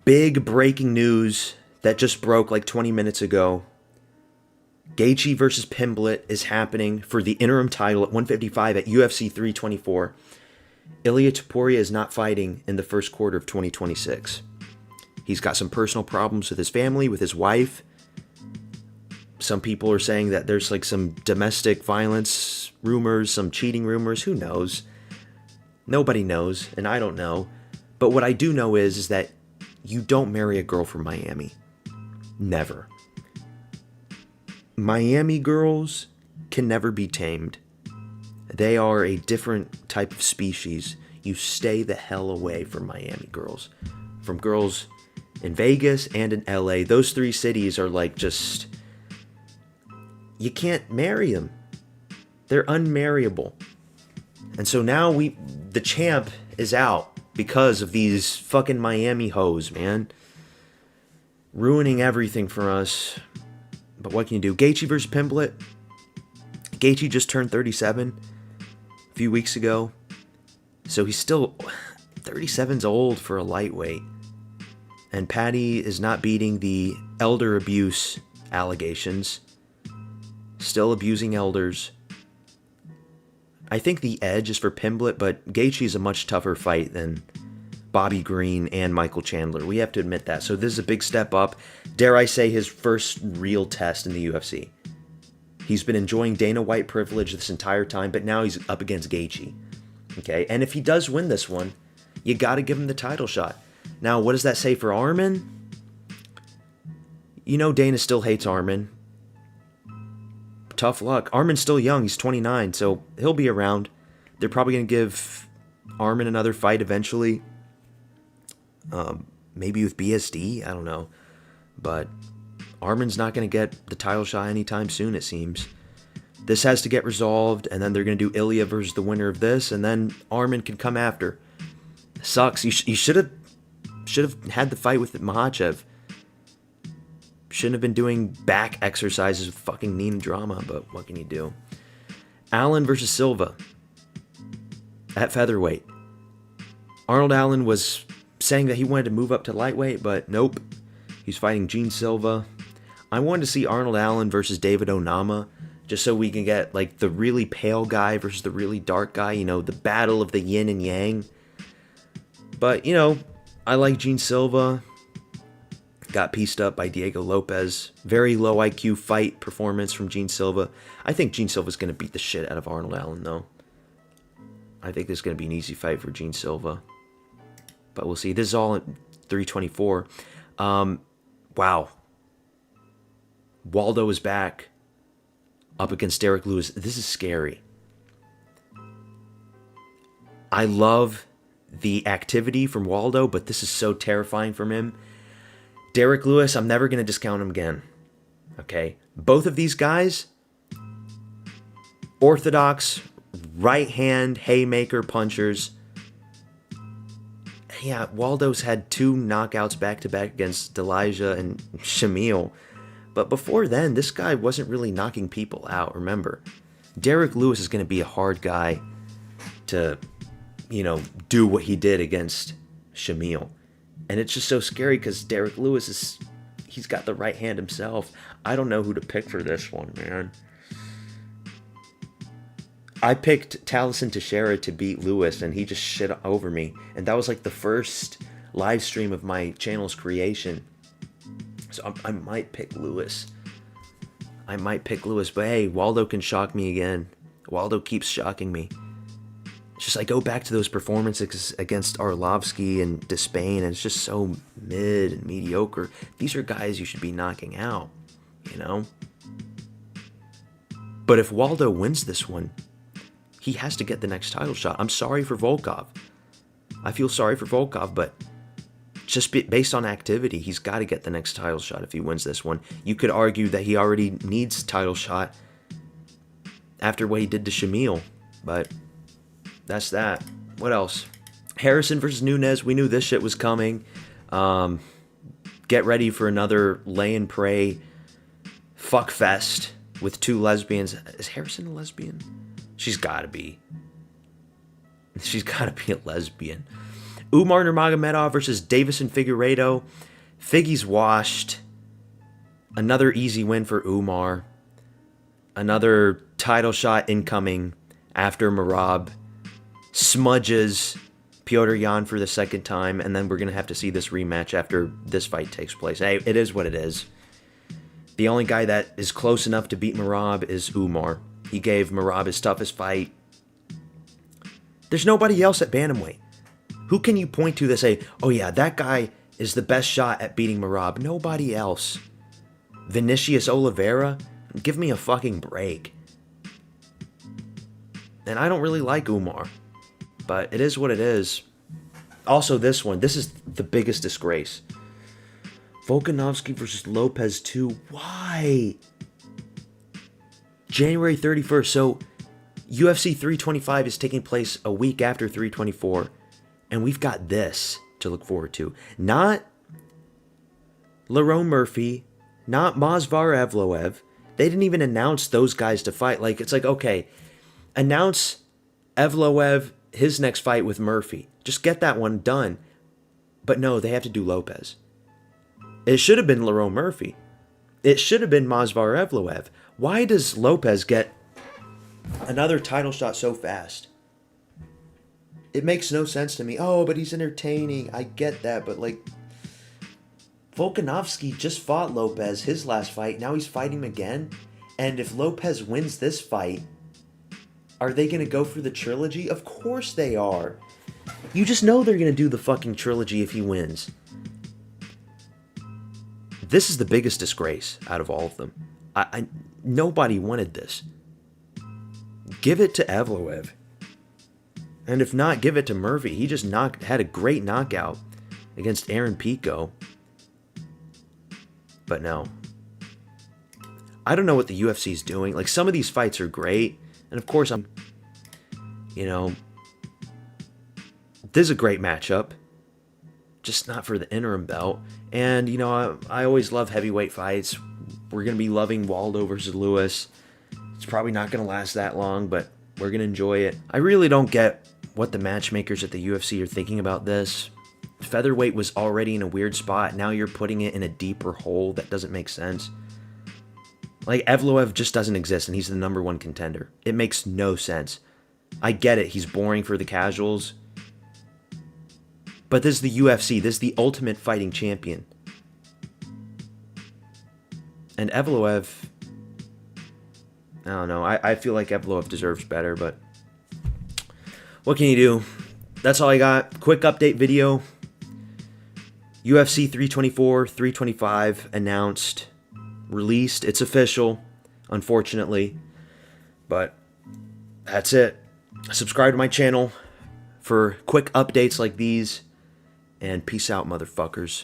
Big breaking news that just broke like 20 minutes ago. Gaethje versus Pimblett is happening for the interim title at 155 at UFC 324. Ilia Topuria is not fighting in the first quarter of 2026. He's got some personal problems with his family, with his wife. Some people are saying that there's like some domestic violence rumors, some cheating rumors. Who knows? Nobody knows, and I don't know. But what I do know is that you don't marry a girl from Miami. Never. Miami girls can never be tamed. They are a different type of species. You stay the hell away from Miami girls. From girls in Vegas and in LA. Those three cities are like just... You can't marry them. They're unmarriable. And so now the champ is out because of these fucking Miami hoes, man. Ruining everything for us. But what can you do? Gaethje versus Pimblett. Gaethje just turned 37 a few weeks ago. So he's still... 37's old for a lightweight. And Patty is not beating the elder abuse allegations. Still abusing elders. I think the edge is for Pimblett, but Gaethje is a much tougher fight than Bobby Green and Michael Chandler. We have to admit that. So this is a big step up. Dare I say his first real test in the UFC. He's been enjoying Dana White privilege this entire time, but now he's up against Gaethje. Okay, and if he does win this one, you got to give him the title shot. Now, what does that say for Arman? You know Dana still hates Arman. Tough luck. Arman's still young. He's 29, so he'll be around. They're probably going to give Arman another fight eventually. Maybe with BSD. I don't know. But Arman's not going to get the title shot anytime soon, it seems. This has to get resolved, and then they're going to do Ilia versus the winner of this, and then Arman can come after. Sucks. You should have had the fight with Makhachev. Shouldn't have been doing back exercises with fucking Nina Drama, but what can you do? Allen versus Silva at featherweight. Arnold Allen was saying that he wanted to move up to lightweight, but nope. He's fighting Gene Silva. I wanted to see Arnold Allen versus David Onama, just so we can get like the really pale guy versus the really dark guy, you know, the battle of the yin and yang. But, you know, I like Gene Silva. Got pieced up by Diego Lopes. Very low IQ fight performance from Gene Silva. I think Gene Silva's going to beat the shit out of Arnold Allen, though. I think this is going to be an easy fight for Gene Silva. But we'll see. This is all at 324. Wow. Waldo is back up against Derek Lewis. This is scary. I love the activity from Waldo, but this is so terrifying from him. Derek Lewis, I'm never going to discount him again. Okay? Both of these guys, orthodox, right hand, haymaker punchers. Yeah, Waldo's had 2 knockouts back-to-back against Elijah and Shamil. But before then, this guy wasn't really knocking people out, remember. Derek Lewis is going to be a hard guy to, you know, do what he did against Shamil. And it's just so scary because Derek Lewis he's got the right hand himself. I don't know who to pick for this one, man. I picked Taliesin Teixeira to beat Lewis, and he just shit over me. And that was like the first live stream of my channel's creation. So I might pick Lewis. But hey, Waldo can shock me again. Waldo keeps shocking me. It's just I go back to those performances against Arlovsky and Despain, and it's just so mid and mediocre. These are guys you should be knocking out, you know? But if Waldo wins this one, he has to get the next title shot. I'm sorry for Volkov. I feel sorry for Volkov, but just based on activity, he's got to get the next title shot if he wins this one. You could argue that he already needs a title shot after what he did to Shamil, but that's that. What else? Harrison versus Nunes. We knew this shit was coming. Get ready for another lay and pray fuck fest with 2 lesbians. Is Harrison a lesbian? She's got to be. She's got to be a lesbian. Umar Nurmagomedov versus Davison Figueiredo. Figgy's washed. Another easy win for Umar. Another title shot incoming after Merab smudges Petr Yan for the second time, and then we're going to have to see this rematch after this fight takes place. Hey, it is what it is. The only guy that is close enough to beat Merab is Umar. He gave Merab his toughest fight. There's nobody else at bantamweight. Who can you point to that say, oh yeah, that guy is the best shot at beating Merab? Nobody else. Vinicius Oliveira? Give me a fucking break. And I don't really like Umar, but it is what it is. Also, this is the biggest disgrace. Volkanovski versus Lopes 2. Why? January 31st. So, UFC 325 is taking place a week after 324. And we've got this to look forward to. Not Lerone Murphy. Not Movsar Evloev. They didn't even announce those guys to fight. Like, it's like, okay, announce Evloev, his next fight with Murphy. Just get that one done. But no, they have to do Lopes. It should have been Lerone Murphy. It should have been Movsar Evloev. Why does Lopes get another title shot so fast? It makes no sense to me. Oh, but he's entertaining. I get that, but like, Volkanovski just fought Lopes his last fight. Now he's fighting him again. And if Lopes wins this fight, are they going to go for the trilogy? Of course they are. You just know they're going to do the fucking trilogy if he wins. This is the biggest disgrace out of all of them. Nobody wanted this. Give it to Evloev. And if not, give it to Murphy. He just had a great knockout against Aaron Pico. But no. I don't know what the UFC is doing. Like, some of these fights are great. And of course, this is a great matchup. Just not for the interim belt. And, I always love heavyweight fights. We're going to be loving Waldo versus Lewis. It's probably not going to last that long, but we're going to enjoy it. I really don't get what the matchmakers at the UFC are thinking about this. Featherweight was already in a weird spot. Now you're putting it in a deeper hole. That doesn't make sense. Like, Evloev just doesn't exist, and he's the number one contender. It makes no sense. I get it. He's boring for the casuals. But this is the UFC. This is the ultimate fighting champion. And Evloev, I don't know. I feel like Evloev deserves better, but what can you do? That's all I got. Quick update video. UFC 324, 325 announced, released. It's official, unfortunately. But that's it. Subscribe to my channel for quick updates like these. And peace out, motherfuckers.